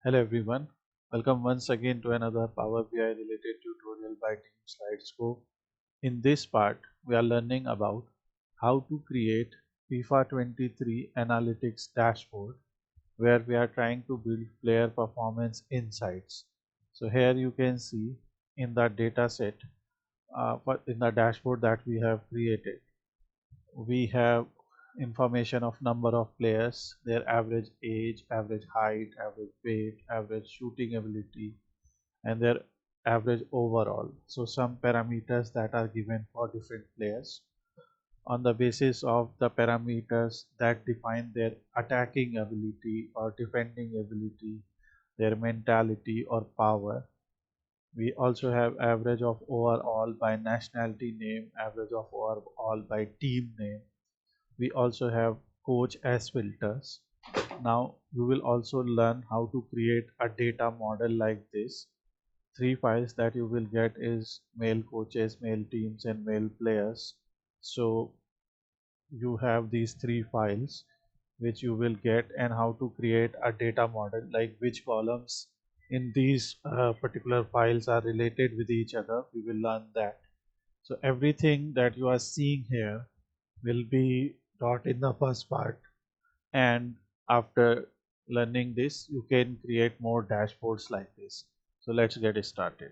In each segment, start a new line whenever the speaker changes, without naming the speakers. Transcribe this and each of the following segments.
Hello everyone, welcome once again to another Power BI related tutorial by Team Slidescope. In this part, we are learning about how to create FIFA 23 analytics dashboard where we are trying to build player performance insights. So here you can see in the data set, in the dashboard that we have created, we have information of number of players, their average age, average height, average weight, average shooting ability, and their average overall. So some parameters that are given for different players. On the basis of the parameters that define their attacking ability or defending ability, their mentality or power. We also have average of overall by nationality name, average of overall by team name. We also have coach as filters. Now you will also learn how to create a data model like this. Three files that you will get is male coaches, male teams, and male players. So you have these three files which you will get, and how to create a data model, like which columns in these particular files are related with each other. We will learn that. So everything that you are seeing here will be taught in the first part, and after learning this you can create more dashboards like this. So let's get started.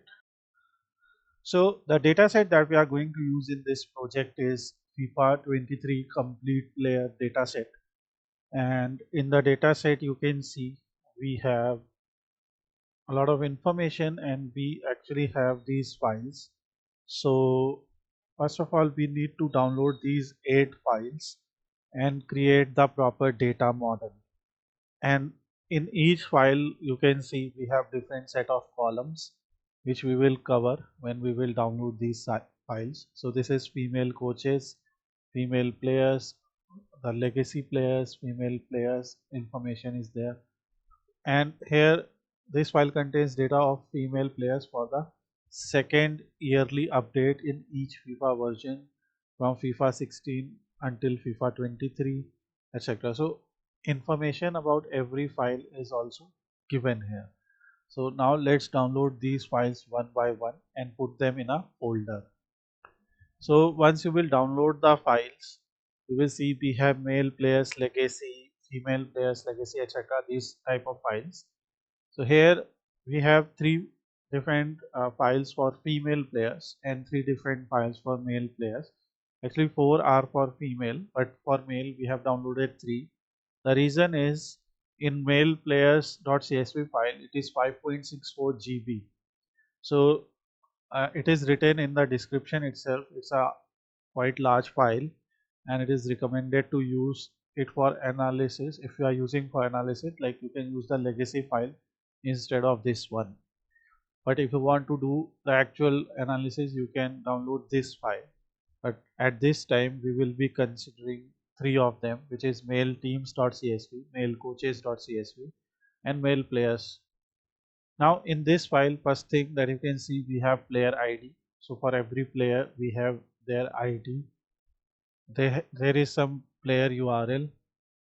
So the dataset that we are going to use in this project is FIFA 23 complete player dataset, and in the dataset you can see we have a lot of information and we actually have these files. So first of all, we need to download these 8 files and create the proper data model. And in each file you can see we have different set of columns which we will cover when we will download these files. So this is female coaches, female players, the legacy players, female players information is there. And here this file contains data of female players for the second yearly update in each FIFA version from FIFA 16 until FIFA 23, etc. So information about every file is also given here. So now let's download these files one by one and put them in a folder. So once you will download the files, you will see we have male players legacy, female players legacy, etc. These type of files. So here we have three different files for female players and three different files for male players. Actually, four are for female, but for male we have downloaded three. The reason is in male players.csv file it is 5.64 GB. So it is written in the description itself. It's a quite large file, and it is recommended to use it for analysis. If you are using for analysis, like you can use the legacy file instead of this one. But if you want to do the actual analysis, you can download this file. But at this time we will be considering three of them, which is male teams.csv, male coaches.csv, and male players. Now in this file, first thing that you can see, we have player ID. So for every player we have their ID. There is some player URL.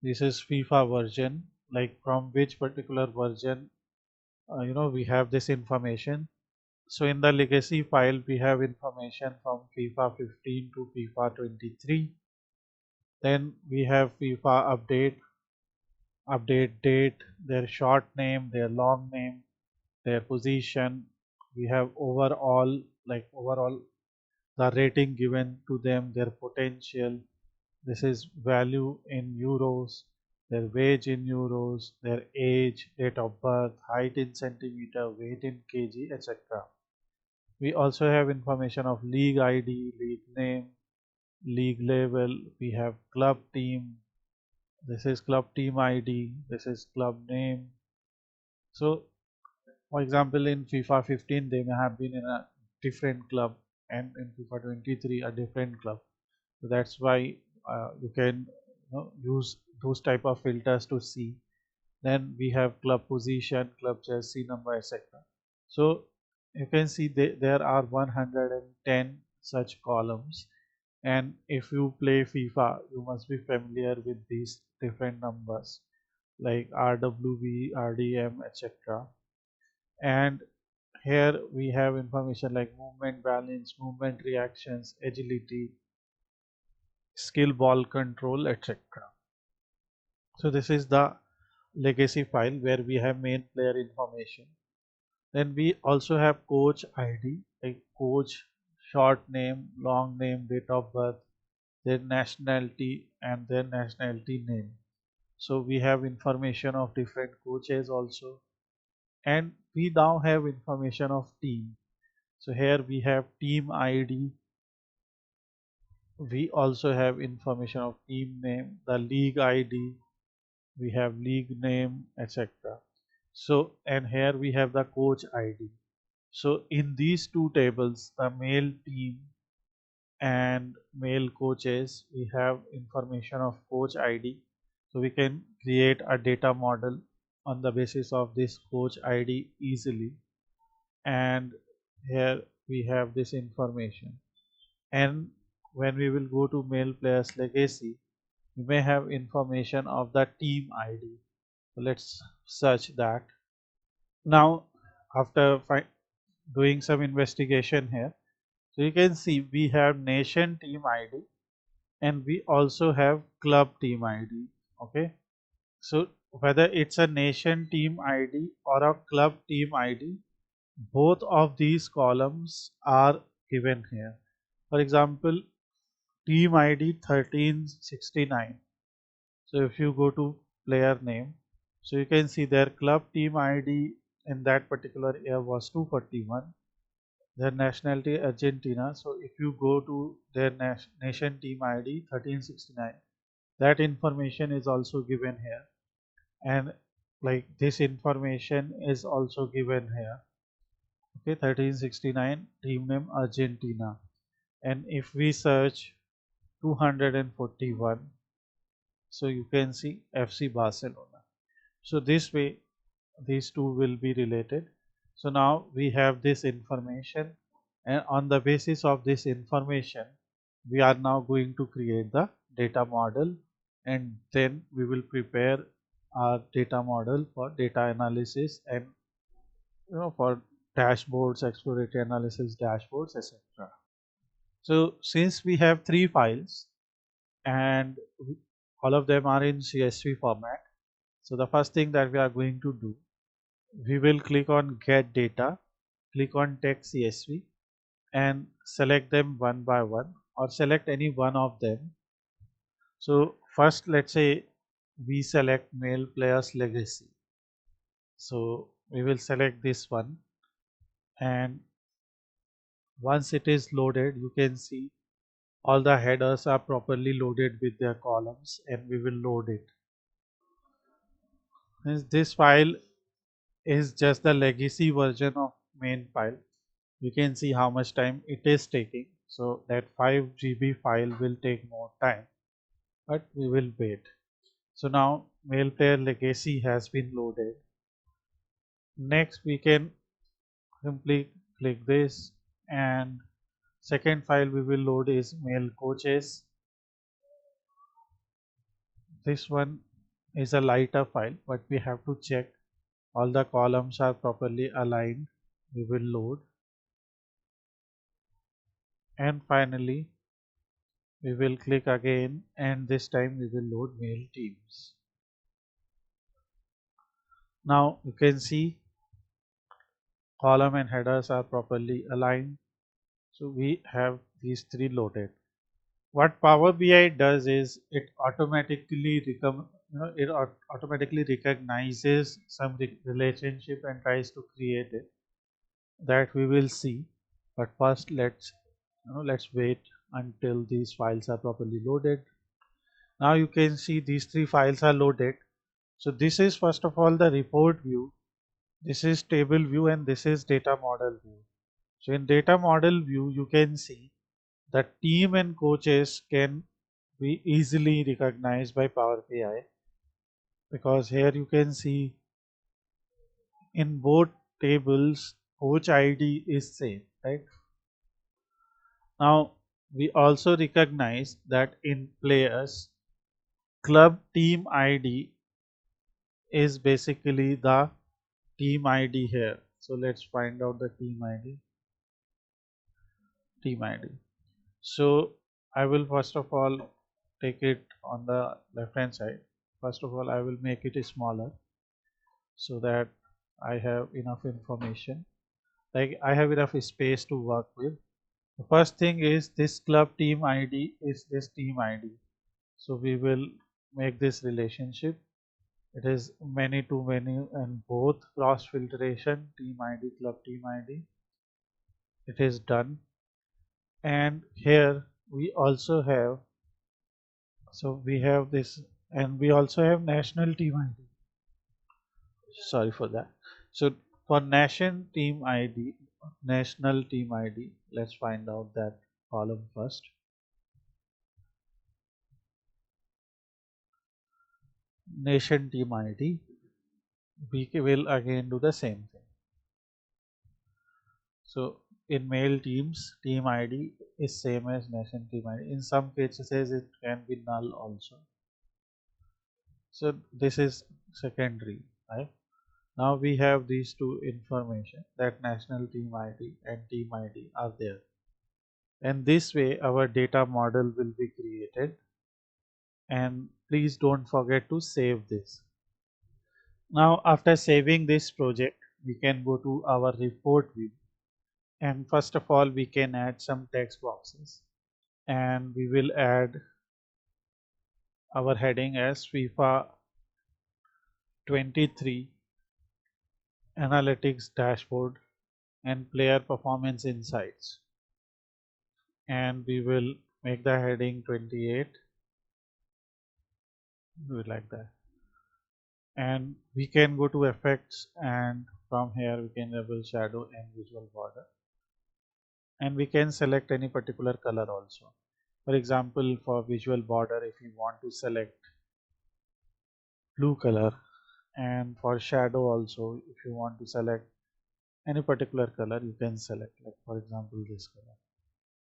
This is FIFA version, like from which particular version we have this information. So in the legacy file we have information from FIFA 15 to FIFA 23. Then we have FIFA update date, their short name, their long name, their position. We have overall, like overall the rating given to them, their potential. This is value in euros, their wage in euros, their age, date of birth, height in centimeter, weight in kg, etc. We also have information of league ID, league name, league level. We have club team. This is club team ID. This is club name. So for example, in FIFA 15 they may have been in a different club, and in FIFA 23 a different club. So that's why you can use those type of filters to see. Then we have club position, club jersey number, etc. So you can see there are 110 such columns, and if you play FIFA you must be familiar with these different numbers. like RWB, RDM, etc. And here we have information like movement balance, movement reactions, agility, skill ball control, etc. So this is the legacy file where we have main player information. Then we also have coach ID, like coach short name, long name, date of birth, their nationality and their nationality name. So we have information of different coaches also, and we now have information of team. So here we have team ID. We also have information of team name, the league ID, we have league name, etc. So, and here we have the coach ID. So in these two tables, the male team and male coaches, we have information of coach ID. So we can create a data model on the basis of this coach ID easily. And here we have this information. And when we will go to male players legacy, we may have information of the team ID. So let's search that. Now, after doing some investigation here, so you can see we have nation team ID and we also have club team ID. Okay, so whether it's a nation team ID or a club team ID, both of these columns are given here. For example, team ID 1369. So if you go to player name, so you can see their club team ID in that particular year was 241. Their nationality Argentina. So if you go to their nation team ID 1369, that information is also given here, and like this information is also given here. Okay, 1369 team name Argentina, and if we search 241, so you can see FC Barcelona. So this way these two will be related. So now we have this information, and on the basis of this information we are now going to create the data model, and then we will prepare our data model for data analysis and for dashboards, exploratory analysis dashboards, etc. So since we have three files and all of them are in CSV format, so the first thing that we are going to do, we will click on get data, click on text CSV and select them one by one or select any one of them. So first let's say we select male players legacy. So we will select this one, and once it is loaded you can see all the headers are properly loaded with their columns, and we will load it. This file is just the legacy version of main file. You can see how much time it is taking. So that 5 GB file will take more time, but we will wait. So now mail player legacy has been loaded. Next we can simply click this, and second file we will load is mail coaches. This one is a lighter file, but we have to check all the columns are properly aligned. We will load, and finally we will click again, and this time we will load mail teams. Now you can see column and headers are properly aligned. So we have these three loaded. What Power BI does is it automatically automatically recognizes some relationship and tries to create it, that we will see. But first let's wait until these files are properly loaded. Now you can see these three files are loaded. So this is first of all the report view, this is table view, and this is data model view. So in data model view you can see that team and coaches can be easily recognized by Power BI, because here you can see in both tables coach ID is same, right? Now we also recognize that in players club team ID is basically the team ID here. So let's find out the team ID. So I will first of all take it on the left hand side. First of all, I will make it smaller so that I have enough information, like I have enough space to work with. The first thing is this club team ID is this team ID. So we will make this relationship. It is many to many and both cross filtration team ID club team ID. It is done. And here we also have, so we have this, and we also have national team ID. Sorry for that. So for national team ID, let's find out that column first. Nation team ID, we will again do the same thing. So in male teams, team ID is same as nation team ID. In some cases it can be null also. So this is secondary, right? Now we have these two information, that national team ID and team ID are there. And this way our data model will be created. And please don't forget to save this. Now after saving this project, we can go to our report view. And first of all, we can add some text boxes. And we will add our heading as FIFA 23 Analytics Dashboard and Player Performance Insights. And we will make the heading 28. Do it like that. And we can go to effects, and from here we can enable shadow and visual border. And we can select any particular color also. For example, for visual border, if you want to select blue color, and for shadow also, if you want to select any particular color, you can select, like for example this color.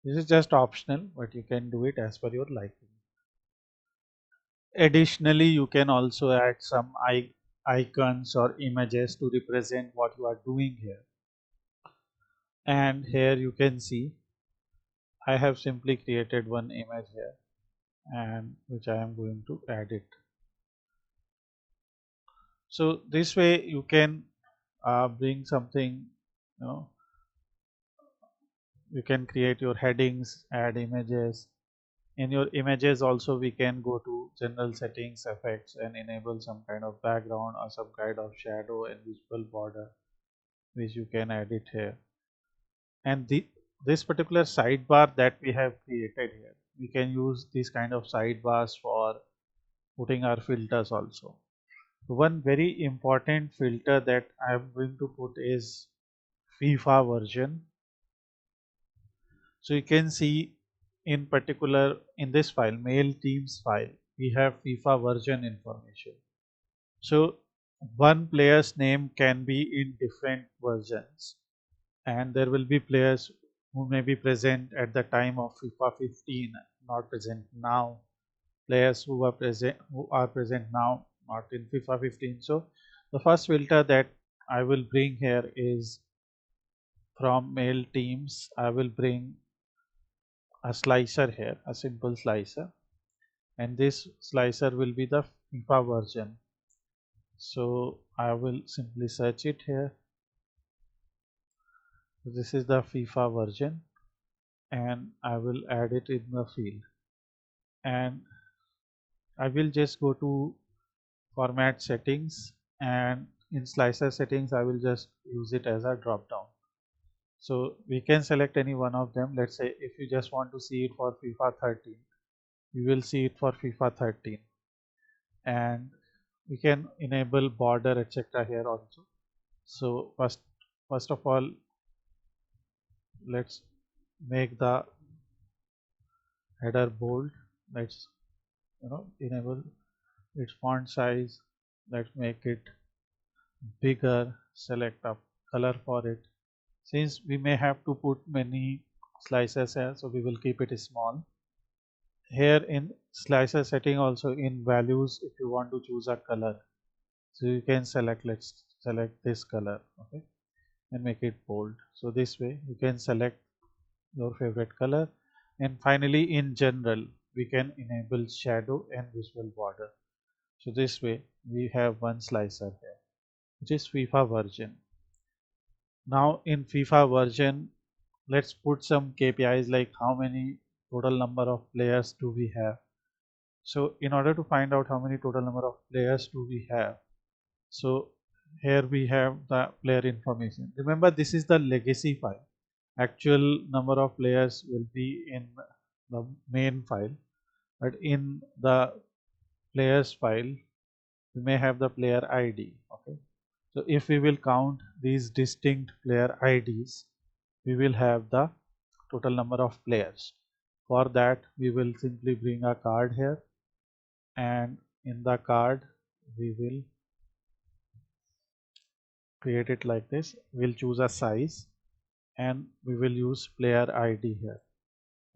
This is just optional, but you can do it as per your liking. Additionally, you can also add some icons or images to represent what you are doing here. And here you can see I have simply created one image here, and which I am going to add it. So this way you can bring something, you can create your headings, add images. In your images also we can go to general settings, effects, and enable some kind of background or some kind of shadow and visual border, which you can edit here. And this particular sidebar that we have created here, we can use these kind of sidebars for putting our filters also. One very important filter that I am going to put is FIFA version. So you can see in particular in this file, mail teams file, we have FIFA version information. So one player's name can be in different versions, and there will be players who may be present at the time of FIFA 15, not present now. Players who are present now, not in FIFA 15. So the first filter that I will bring here is from mail teams. I will bring a slicer here, a simple slicer, and this slicer will be the FIFA version. So I will simply search it here. This is the FIFA version, and I will add it in the field. And I will just go to format settings, and in slicer settings I will just use it as a drop down. So we can select any one of them. Let's say if you just want to see it for FIFA 13, you will see it for FIFA 13, and we can enable border etc. here also. So first of all, let's make the header bold. Let's enable its font size. Let's make it bigger. Select a color for it. Since we may have to put many slices here, so we will keep it small. Here in slicer setting also, in values, if you want to choose a color, So you can select, let's select this color, okay, and make it bold. So this way you can select your favorite color. And finally, in general, we can enable shadow and visual border. So this way we have one slicer here, which is FIFA version. Now in FIFA version, let's put some KPIs like how many total number of players do we have. So in order to find out how many total number of players do we have, so here we have the player information. Remember, this is the legacy file. Actual number of players will be in the main file, but in the players file we may have the player ID. Okay, so if we will count these distinct player IDs, we will have the total number of players. For that we will simply bring a card here, and in the card we will create it like this. We'll choose a size and we will use player ID here.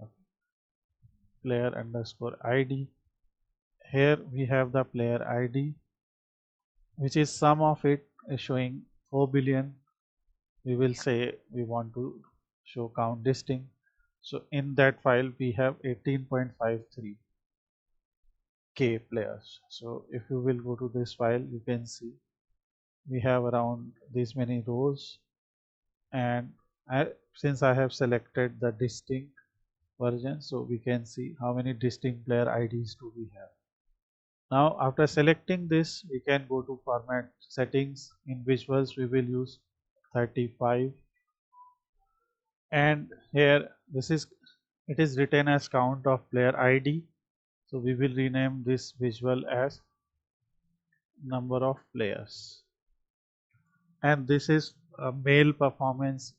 Okay. Player underscore ID. Here we have the player ID, which is sum of it is showing 4 billion. We will say we want to show count distinct. So in that file we have 18.53 K players. So if you will go to this file, you can see we have around this many rows, and since I have selected the distinct version, so we can see how many distinct player IDs do we have. Now after selecting this, we can go to format settings. In visuals we will use 35, and here this is, it is written as count of player ID, so we will rename this visual as number of players. And this is a male performance,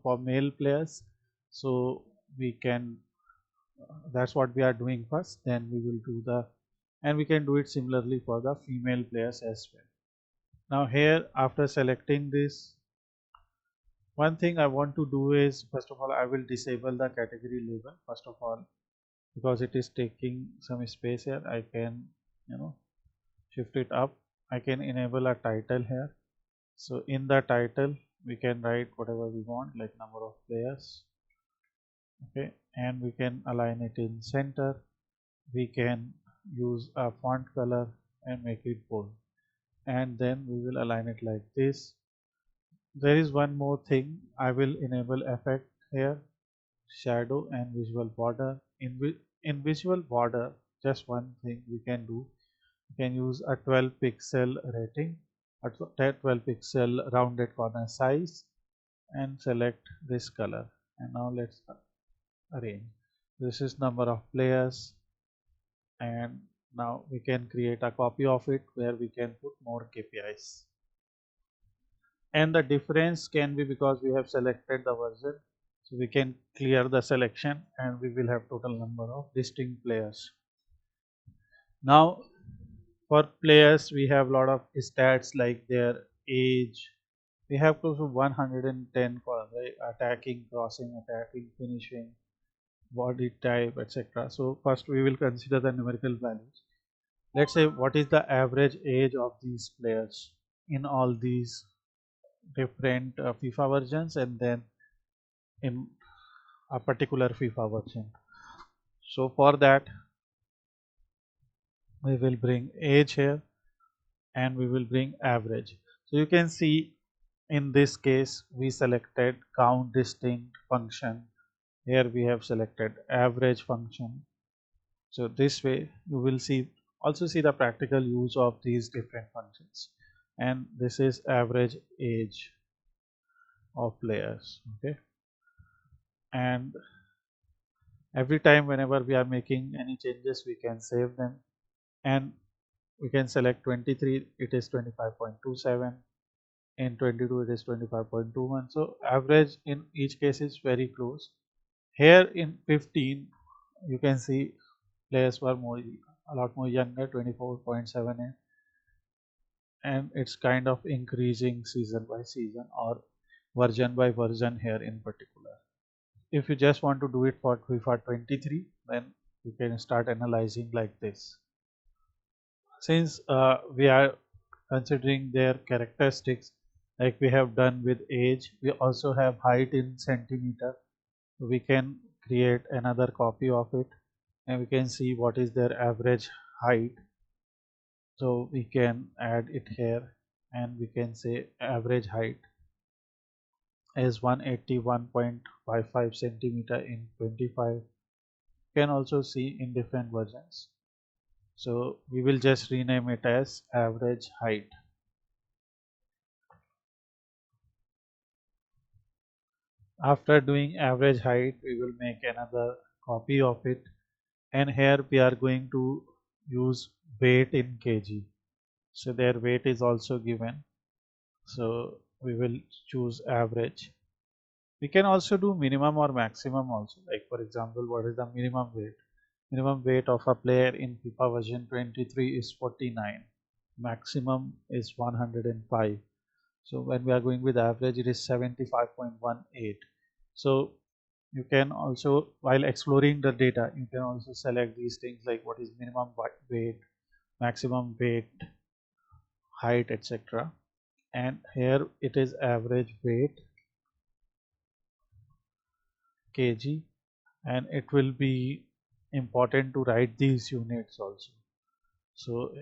for male players. So we can, that's what we are doing first, then we will do the, and we can do it similarly for the female players as well. Now here after selecting this, one thing I want to do is, first of all I will disable the category label first of all, because it is taking some space here. I can shift it up. I can enable a title here. So in the title we can write whatever we want, like number of players, okay, and we can align it in center. We can use a font color and make it bold, and then we will align it like this. There is one more thing, I will enable effect here, shadow and visual border. In visual border, just one thing we can do, we can use a 12 pixel rating, a 12 pixel rounded corner size, and select this color. And now let's arrange. This is number of players, and now we can create a copy of it where we can put more KPIs. And the difference can be because we have selected the version, so we can clear the selection and we will have total number of distinct players. Now for players we have a lot of stats like their age. We have close to 110 columns, right? Attacking, crossing, attacking, finishing, body type, etc. So first we will consider the numerical values. Let's say what is the average age of these players in all these different FIFA versions, and then in a particular FIFA version. So for that we will bring age here and we will bring average. So you can see in this case we selected count distinct function. Here we have selected average function. So this way you will also see the practical use of these different functions. And this is average age of players, okay. And every time whenever we are making any changes we can save them, and we can select 23, it is 25.27, in 22 it is 25.21. so average in each case is very close. Here in 15 you can see players were a lot more younger, 24.78, and it's kind of increasing season by season or version by version here in particular. If you just want to do it for FIFA 23, then you can start analyzing like this. Since we are considering their characteristics, like we have done with age. We also have height in centimeter. We can create another copy of it, and we can see what is their average height. So we can add it here, and we can say average height is 181.55 centimeter in 25. You can also see in different versions. So we will just rename it as average height. After doing average height, we will make another copy of it, and here we are going to use weight in kg. So their weight is also given, so we will choose average. We can also do minimum or maximum also, like for example, what is the minimum weight? Minimum weight of a player in FIFA version 23 is 49, maximum is 105. So when we are going with average, it is 75.18. So you can also, while exploring the data, you can also select these things like what is minimum weight, maximum weight, height, etc. And here it is average weight kg, and it will be important to write these units also. So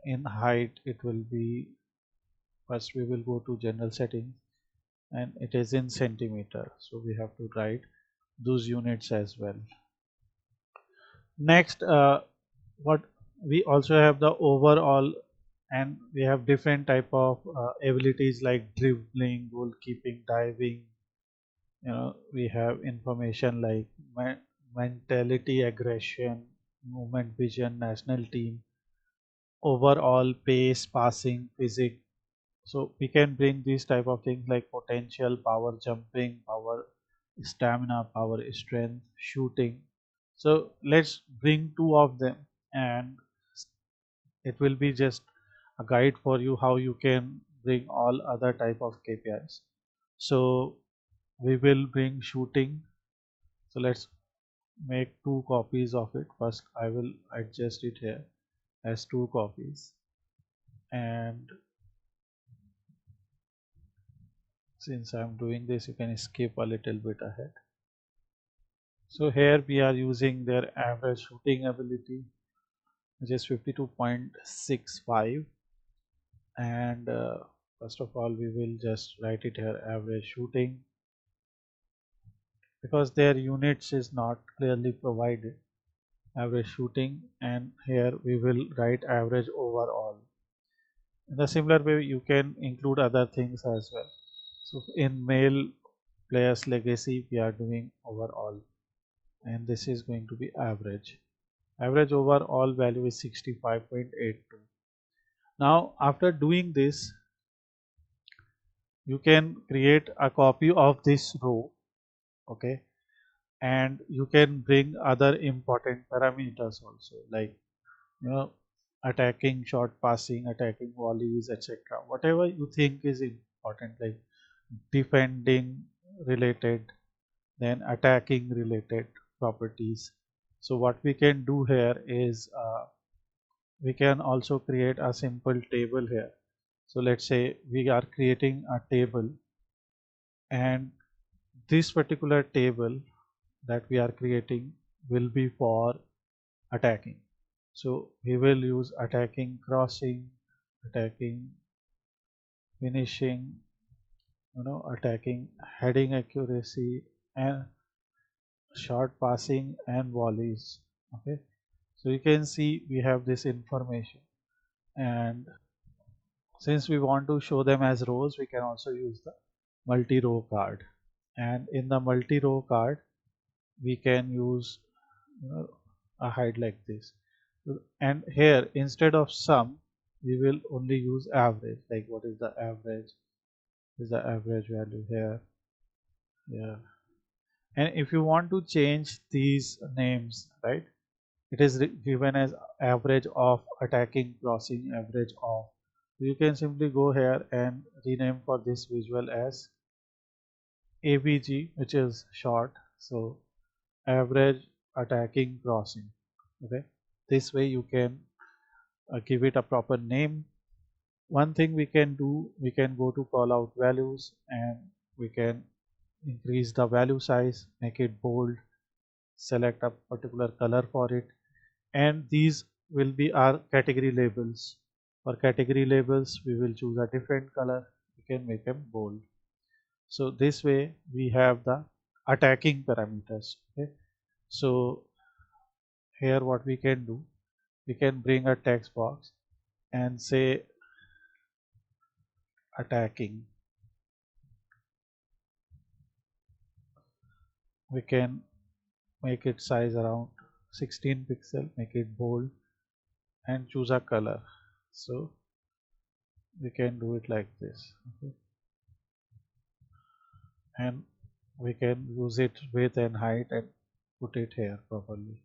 in height, it will be, first we will go to general settings, and it is in centimeter, so we have to write those units as well. Next, what we also have the overall, and we have different type of abilities like dribbling, goalkeeping, diving. We have information like mentality, aggression, movement, vision, national team, overall, pace, passing, physics. So we can bring these type of things like potential, power, jumping, power, stamina, power, strength, shooting. So let's bring two of them, and it will be just a guide for you how you can bring all other type of KPIs. So we will bring shooting. So let's make two copies of it. First I will adjust it here as two copies, and since I'm doing this, you can skip a little bit ahead. So here we are using their average shooting ability, which is 52.65, and first of all we will just write it here average shooting, because their units is not clearly provided. Average shooting, and here we will write average overall. In a similar way, you can include other things as well. So in male players legacy, we are doing overall, and this is going to be average. Average overall value is 65.82. Now after doing this, you can create a copy of this row, okay, and you can bring other important parameters also, like you know attacking, short passing, attacking volleys, etc. Whatever you think is important, like defending related, then attacking related properties. So what we can do here is we can also create a simple table here. So let's say we are creating a table, and this particular table that we are creating will be for attacking. So we will use attacking crossing, attacking finishing, attacking heading accuracy, and short passing and volleys. Okay, so you can see we have this information, and since we want to show them as rows, we can also use the multi-row card. And in the multi-row card, we can use a hide like this. And here, instead of sum, we will only use average. Like what is the average? Is the average value here? Yeah. And if you want to change these names, right? It is given as average of attacking, crossing, average of. You can simply go here and rename for this visual as ABG, which is short. So average attacking crossing. Okay, this way you can give it a proper name, One thing we can do, we can go to call out values and we can increase the value size, make it bold, select a particular color for it, and these will be our category labels. For category labels, we will choose a different color. We can make them bold. So this way we have the attacking parameters. Okay. So here what we can do, we can bring a text box and say attacking. We can make it size around 16 pixel, make it bold and choose a color. So we can do it like this. Okay. And we can use it width and height and put it here properly.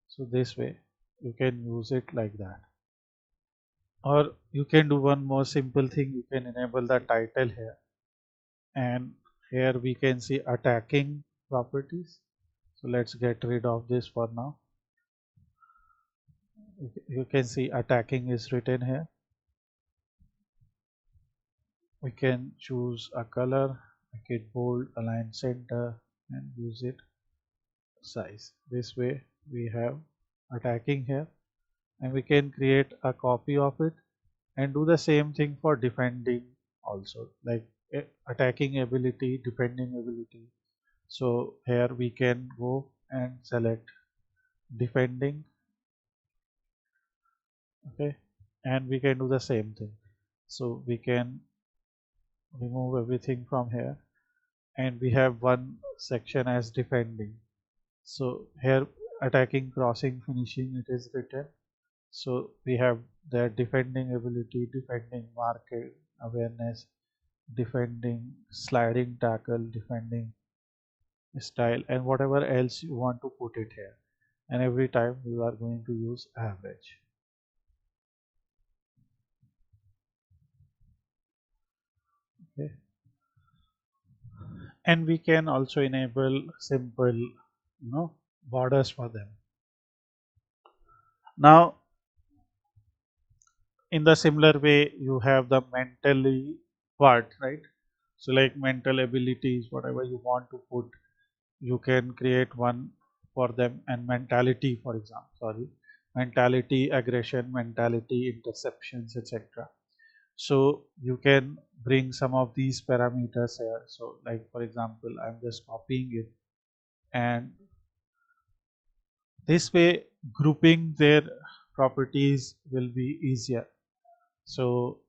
So this way you can use it like that. Or you can do one more simple thing, you can enable the title here, and here we can see attacking properties. So let's get rid of this for now. You can see attacking is written here. We can choose a color, make it bold, align center and use it size. This way we have attacking here, and we can create a copy of it and do the same thing for defending also, like attacking ability, defending ability. So here we can go and select defending. Okay, and we can do the same thing. So we can remove everything from here and we have one section as defending. So here attacking, crossing, finishing it is written. So we have their defending ability, defending market awareness, defending sliding tackle, defending style, and whatever else you want to put it here. And every time you are going to use average. Okay. And we can also enable simple, borders for them. Now in the similar way you have the mentally part, right? So like mental abilities, whatever you want to put, you can create one for them. And mentality, for example, mentality, aggression, mentality, interceptions, etc. So you can bring some of these parameters here. So like for example, I'm just copying it, and this way grouping their properties will be easier. So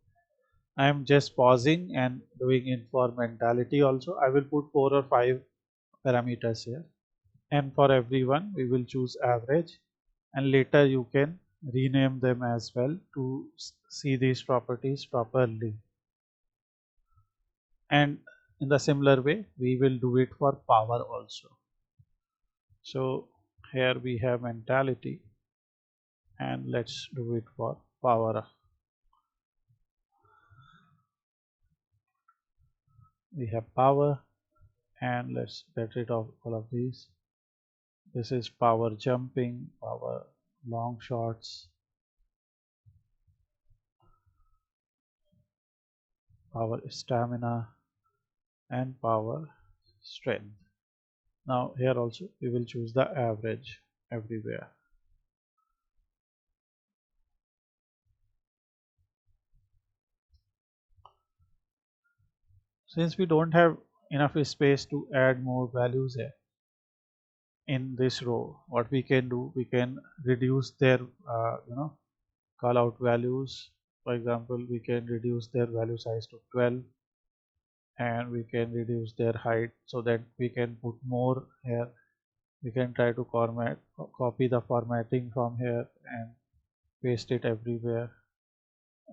I'm just pausing and doing it for mentality also. I will put 4 or 5 parameters here, and for everyone we will choose average, and later you can rename them as well to see these properties properly. And in the similar way we will do it for power also. So here we have mentality, and let's do it for power. We have power, and let's get rid of all of these. This is power jumping, power long shots, power stamina, and power strength. Now here also we will choose the average everywhere. Since we don't have enough space to add more values here in this row, what we can do, we can reduce their call out values. For example, we can reduce their value size to 12, and we can reduce their height so that we can put more here. We can try to copy the formatting from here and paste it everywhere,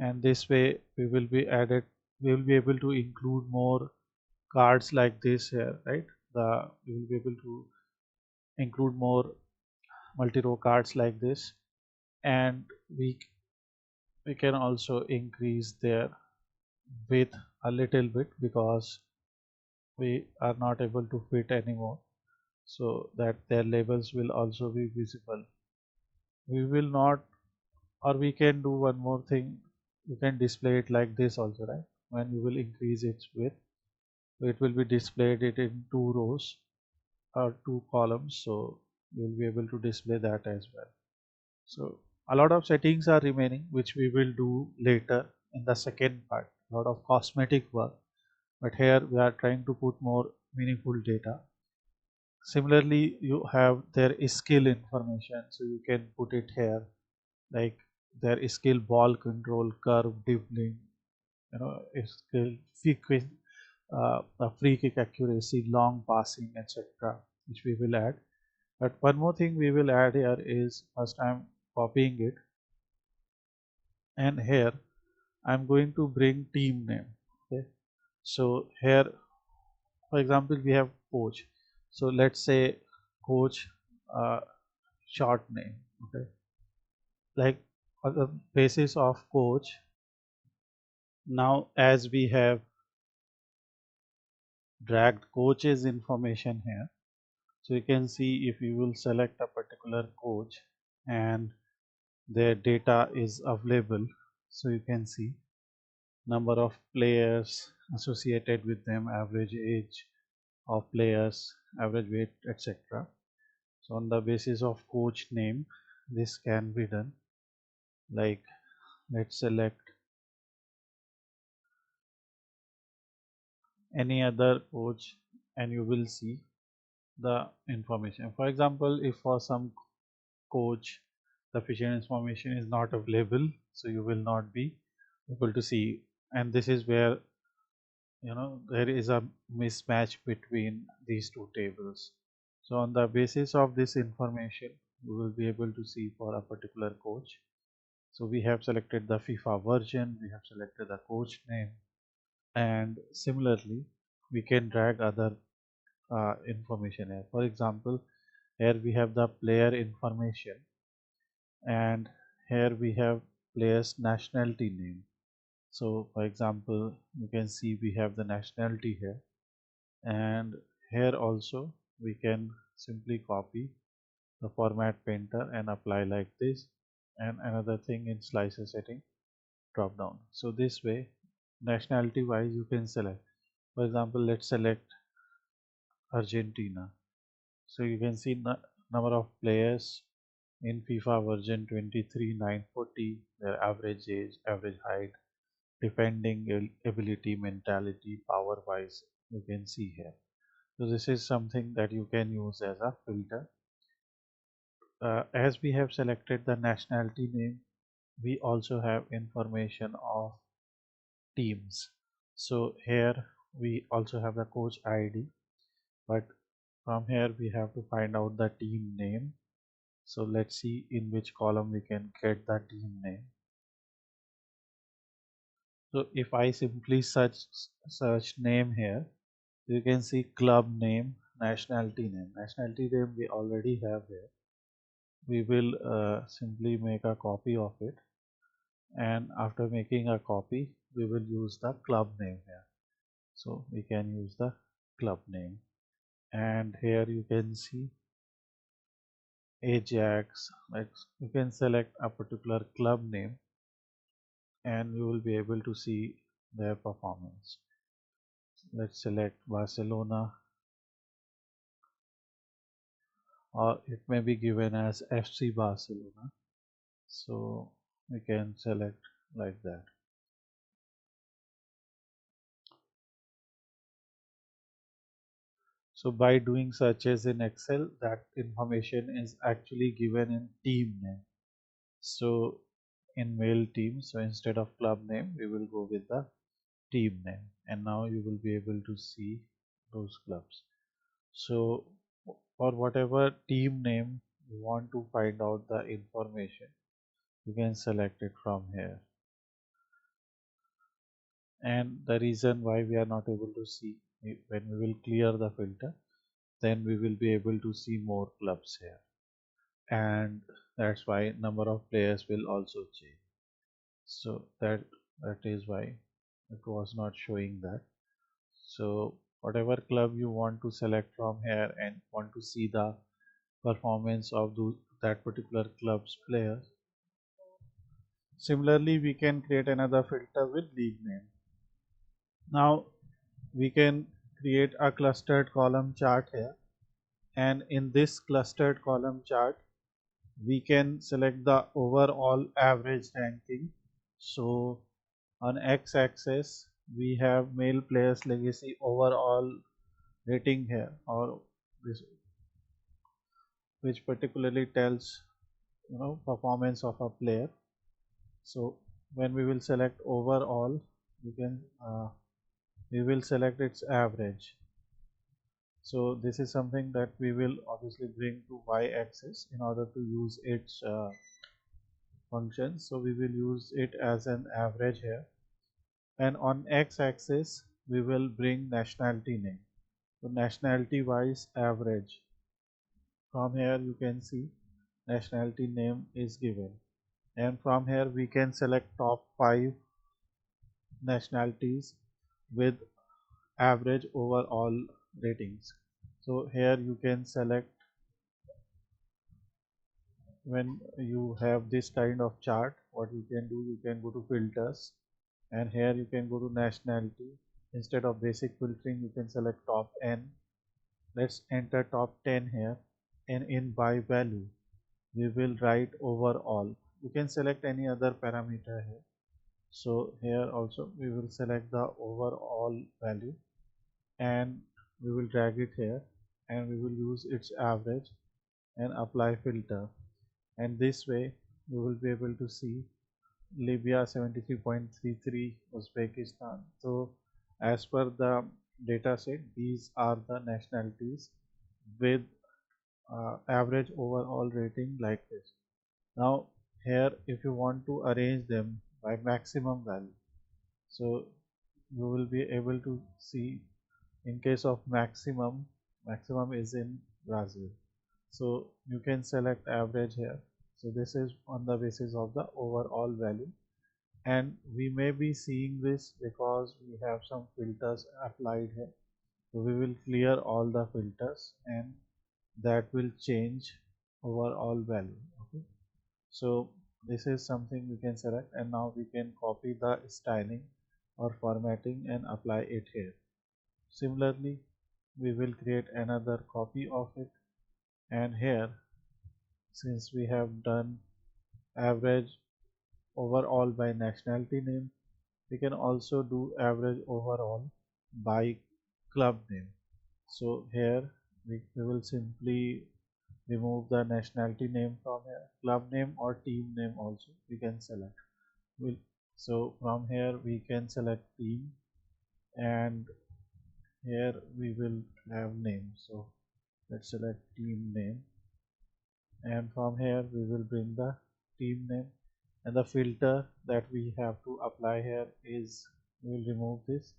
and this way we will be able to include more cards like this here, right? We will be able to include more multi-row cards like this, and we can also increase their width a little bit because we are not able to fit anymore, so that their labels will also be visible. We will not, or we can do one more thing. you can display it like this also, right? When you will increase its width, it will be displayed it in two rows or two columns, so you will be able to display that as well. So a lot of settings are remaining, which we will do later in the second part. A lot of cosmetic work, but here we are trying to put more meaningful data. Similarly, you have their skill information, so you can put it here, like their skill ball control, curve, dribbling, skill free kick accuracy, long passing, etc., which we will add. But one more thing we will add here is, first I'm copying it, and here I'm going to bring team name. Okay, so here, for example, we have coach. So let's say coach uh, short name. Okay, like on the basis of coach. Now, as we have dragged coach's information here, so you can see if you will select a particular coach and their data is available, so you can see number of players associated with them, average age of players, average weight, etc. So on the basis of coach name, this can be done. Like, let's select any other coach and you will see the information. For example, if for some coach the sufficient information is not available, so you will not be able to see, and this is where there is a mismatch between these two tables. So on the basis of this information, you will be able to see for a particular coach. So we have selected the FIFA version, we have selected the coach name, and similarly we can drag other information here. For example, here we have the player information, and here we have player's nationality name. So for example, you can see we have the nationality here, and here also we can simply copy the format painter and apply like this, and another thing in slicer setting, drop down. So this way, nationality wise, you can select. For example, let's select Argentina. So you can see the number of players in FIFA version 23,940, their average age, average height, defending ability, mentality, power wise, you can see here. So this is something that you can use as a filter. As we have selected the nationality name, we also have information of teams. So here we also have the coach ID, but from here we have to find out the team name. So let's see in which column we can get the team name. So if I simply search name here, you can see club name, nationality name. Nationality name we already have here. We will simply make a copy of it, and after making a copy we will use the club name here. So we can use the club name, and here you can see Ajax. Like, you can select a particular club name and you will be able to see their performance. Let's select Barcelona, or it may be given as FC Barcelona, so we can select like that. So by doing searches in Excel, that information is actually given in team name. So in mail team, so instead of club name, we will go with the team name, and now you will be able to see those clubs. So for whatever team name you want to find out the information, you can select it from here. And the reason why we are not able to see, when we will clear the filter, then we will be able to see more clubs here, and that's why number of players will also change. So that is why it was not showing that. So whatever club you want to select from here and want to see the performance of that particular club's players, Similarly, we can create another filter with league name. Now we can create a clustered column chart here, and in this clustered column chart we can select the overall average ranking. So on x-axis we have male players legacy overall rating here, or this, which particularly tells performance of a player. So when we will select overall, we will select its average. So this is something that we will obviously bring to y-axis in order to use its function. So we will use it as an average here, and on x-axis we will bring nationality name. So nationality wise average. From here you can see nationality name is given, and from here we can select top 5 nationalities with average overall ratings. So here you can select, when you have this kind of chart, what you can do, you can go to filters, and here you can go to nationality. Instead of basic filtering, you can select top n. Let's enter top 10 here, and in by value we will write overall. You can select any other parameter here. So here also we will select the overall value, and we will drag it here, and we will use its average and apply filter, and this way you will be able to see Libya 73.33, Uzbekistan. So as per the data set, these are the nationalities with average overall rating like this. Now here if you want to arrange them by maximum value, so you will be able to see, in case of maximum is in Brazil, so you can select average here. So this is on the basis of the overall value, and we may be seeing this because we have some filters applied here. So we will clear all the filters, and that will change overall value. Okay, so this is something we can select, and now we can copy the styling or formatting and apply it here. Similarly, we will create another copy of it, and here, since we have done average overall by nationality name, we can also do average overall by club name. So here we will simply remove the nationality name from here. Club name or team name also we can select. So from here we can select team, and here we will have name. So let's select team name, and from here we will bring the team name, and the filter that we have to apply here is, we will remove this,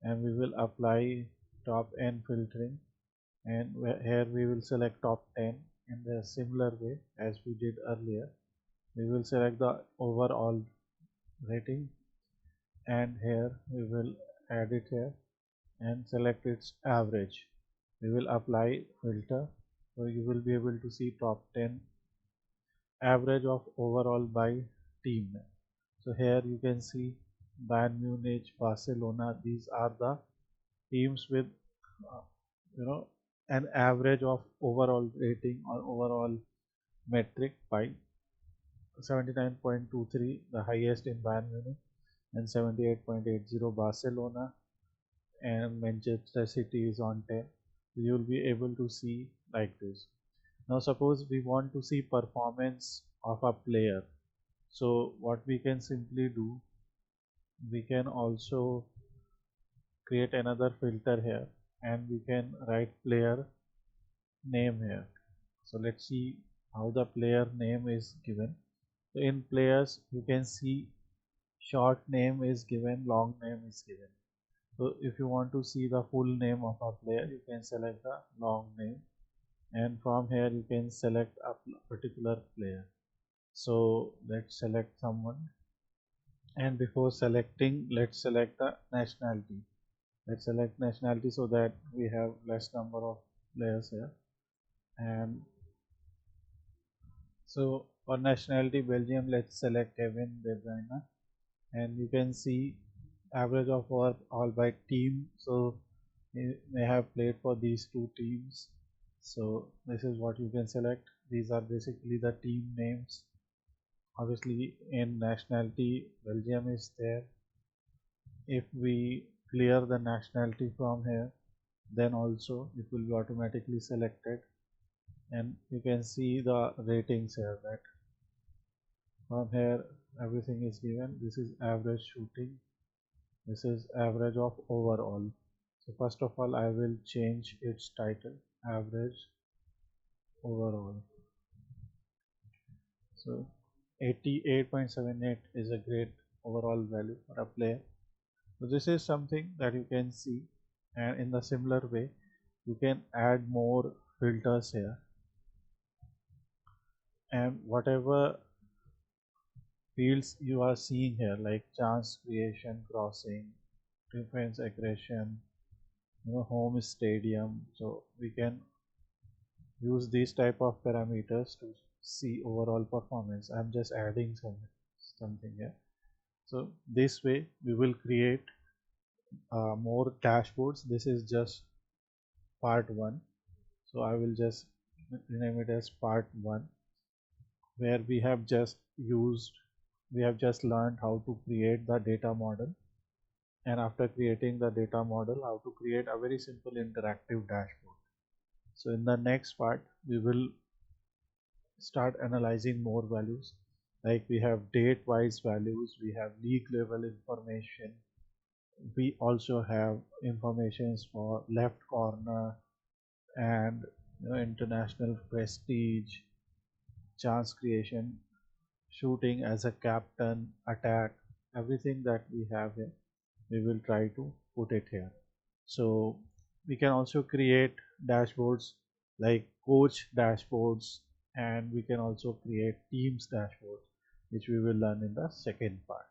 and we will apply top n filtering, and here we will select top 10 in the similar way as we did earlier. We will select the overall rating, and here we will add it here and select its average. We will apply filter, so you will be able to see top 10 average of overall by team. So here you can see Bayern Munich, Barcelona, these are the teams with uh, you know an average of overall rating or overall metric by 79.23, the highest in Bayern Munich, and 78.80 Barcelona, and Manchester City is on 10. So you will be able to see like this. Now suppose we want to see performance of a player. So what we can simply do, we can also create another filter here, and we can write player name here. So let's see how the player name is given. So in players you can see short name is given, long name is given. So if you want to see the full name of a player, you can select the long name, and from here you can select a particular player. So let's select someone, and before selecting, let's select the nationality. Let's select nationality so that we have less number of players here. And so For nationality Belgium, let's select Kevin De Bruyne, and you can see average of work all by team. So he may have played for these two teams. So this is what you can select. These are basically the team names. Obviously in nationality Belgium is there. If we clear the nationality from here, then also it will be automatically selected, and you can see the ratings here, that from here everything is given. This is average shooting, this is average of overall. So first of all I will change its title, average overall. So 88.78 is a great overall value for a player. So this is something that you can see, and in the similar way you can add more filters here, and whatever fields you are seeing here like chance creation, crossing, defense aggression, home stadium, so we can use these type of parameters to see overall performance. I'm just adding something here. So this way we will create more dashboards. This is just part 1, so I will just rename it as part 1, where we have just learned how to create the data model, and after creating the data model, how to create a very simple interactive dashboard. So in the next part we will start analyzing more values, like we have date wise values, we have league level information, we also have informations for left corner and international prestige, chance creation, shooting as a captain, attack, everything that we have here we will try to put it here. So we can also create dashboards like coach dashboards, and we can also create teams dashboards, which we will learn in the second part.